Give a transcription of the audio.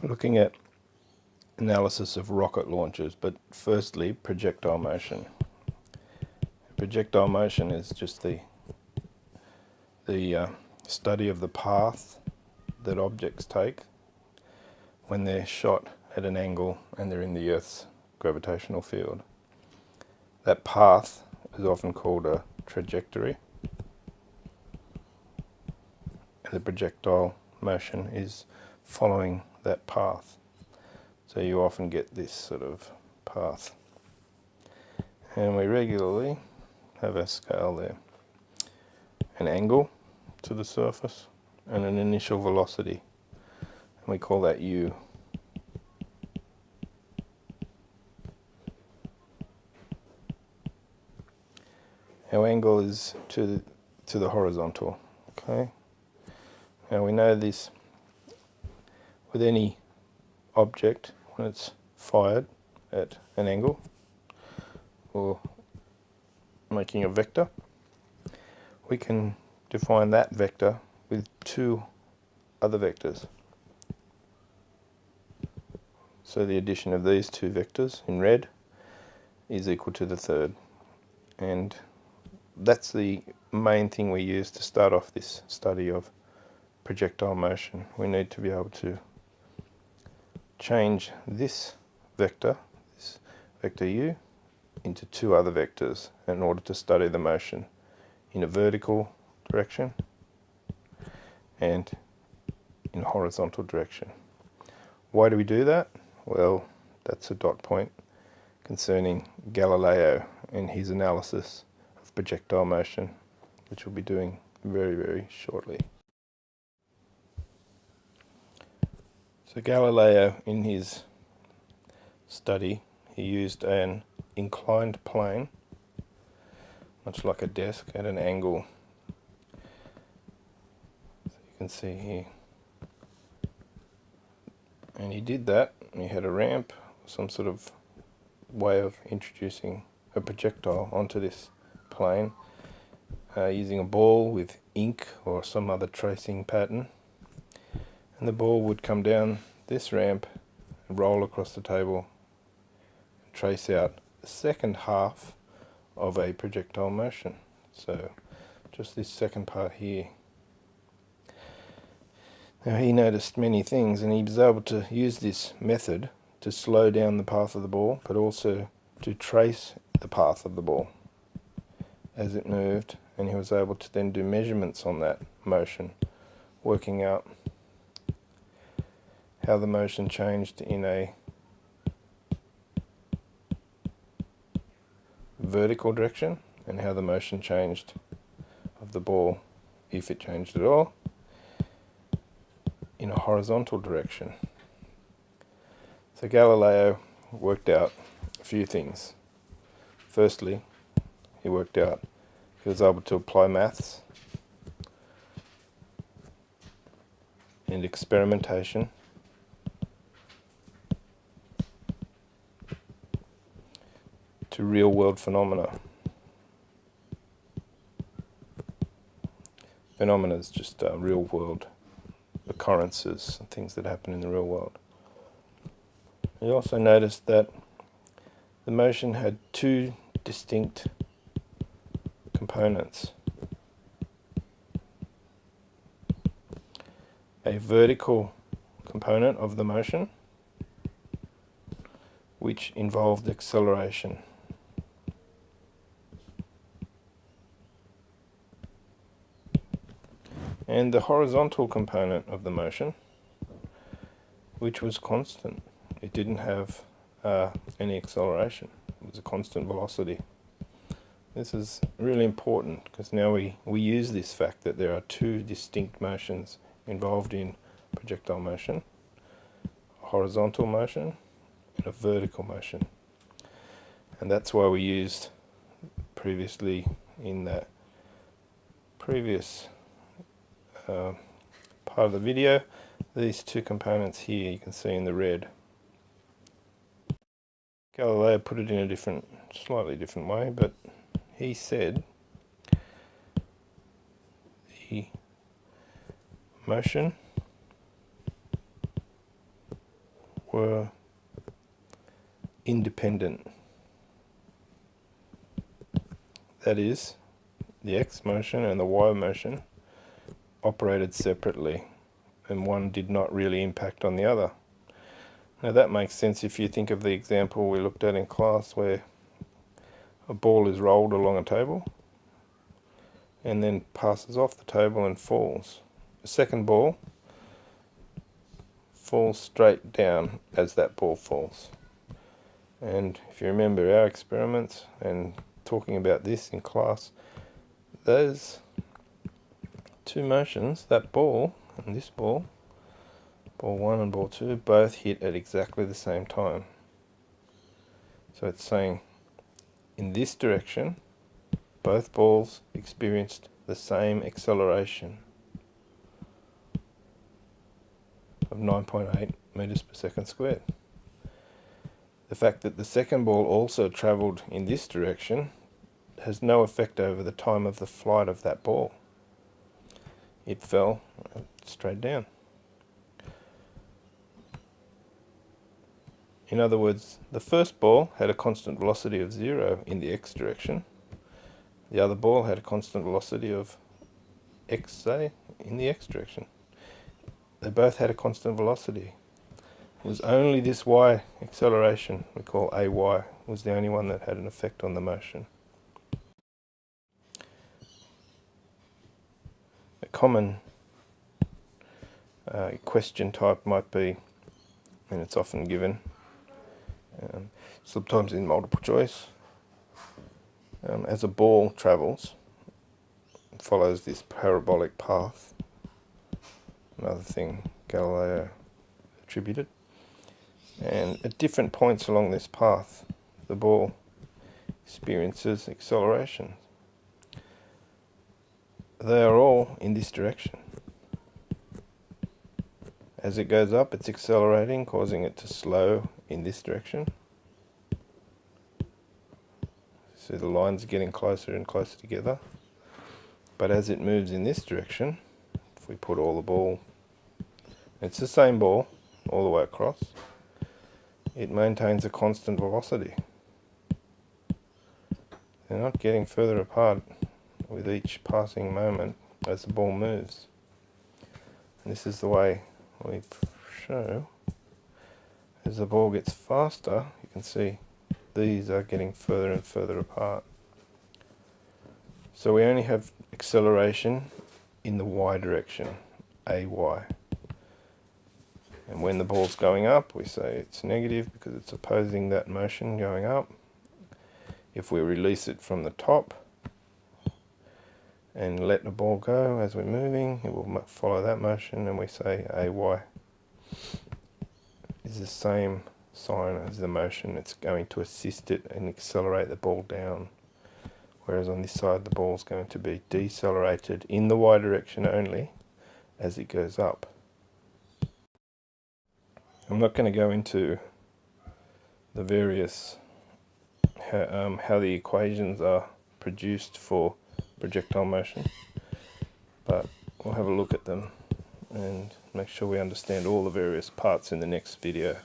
Looking at analysis of rocket launches, but firstly projectile motion. Projectile motion is just the study of the path that objects take when they're shot at an angle and they're in the Earth's gravitational field. That path is often called a trajectory, and the projectile motion is following that path. So you often get this sort of path. And we regularly have a scale there. An angle to the surface and an initial velocity. And we call that u. Our angle is to the horizontal. Okay. Now we know this with any object when it's fired at an angle or making a vector, we can define that vector with two other vectors. So the addition of these two vectors in red is equal to the third. And that's the main thing we use to start off this study of projectile motion. We need to be able to change this vector u, into two other vectors in order to study the motion in a vertical direction and in a horizontal direction. Why do we do that? Well, that's a dot point concerning Galileo and his analysis of projectile motion, which we'll be doing very, very shortly. So Galileo, in his study, he used an inclined plane, much like a desk, at an angle. So you can see here. And he did that, and he had a ramp, some sort of way of introducing a projectile onto this plane, using a ball with ink or some other tracing pattern. And the ball would come down this ramp and roll across the table and trace out the second half of a projectile motion. So just this second part here. Now he noticed many things, and he was able to use this method to slow down the path of the ball, but also to trace the path of the ball as it moved, and he was able to then do measurements on that motion, working out how the motion changed in a vertical direction and how the motion changed of the ball, if it changed at all, in a horizontal direction. So Galileo worked out a few things. Firstly, he worked out he was able to apply maths and experimentation to real-world phenomena. Phenomena is just real-world occurrences, things that happen in the real world. He also noticed that the motion had two distinct components. A vertical component of the motion, which involved acceleration. And the horizontal component of the motion, which was constant. It didn't have any acceleration. It was a constant velocity. This is really important because now we use this fact that there are two distinct motions involved in projectile motion: a horizontal motion and a vertical motion. And that's why we used previously in that previous part of the video, these two components here you can see in the red. Galileo put it in a slightly different way, but he said the motion were independent. That is, the X motion and the Y motion operated separately, and one did not really impact on the other. Now that makes sense if you think of the example we looked at in class where a ball is rolled along a table and then passes off the table and falls. The second ball falls straight down as that ball falls. And if you remember our experiments and talking about this in class, those two motions, that ball and this ball, ball 1 and ball 2, both hit at exactly the same time. So it's saying in this direction, both balls experienced the same acceleration of 9.8 meters per second squared. The fact that the second ball also travelled in this direction has no effect over the time of the flight of that ball. It fell straight down. In other words, the first ball had a constant velocity of 0 in the x direction. The other ball had a constant velocity of x, say, in the x direction. They both had a constant velocity. It was only this y acceleration, we call AY, was the only one that had an effect on the motion. A common question type might be, and it's often given, sometimes in multiple choice, as a ball travels, it follows this parabolic path, another thing Galileo attributed, and at different points along this path the ball experiences acceleration. They are all in this direction. As it goes up, it's accelerating, causing it to slow in this direction. So the lines are getting closer and closer together. But as it moves in this direction, if we put all the ball, it's the same ball all the way across, it maintains a constant velocity. They're not getting further apart with each passing moment as the ball moves. And this is the way we show. As the ball gets faster, you can see these are getting further and further apart. So we only have acceleration in the y direction, AY. And when the ball's going up, we say it's negative because it's opposing that motion going up. If we release it from the top and let the ball go as we're moving, it will follow that motion, and we say AY is the same sign as the motion. It's going to assist it and accelerate the ball down. Whereas on this side, the ball is going to be decelerated in the y direction only as it goes up. I'm not going to go into the various how the equations are produced for projectile motion, but we'll have a look at them and make sure we understand all the various parts in the next video.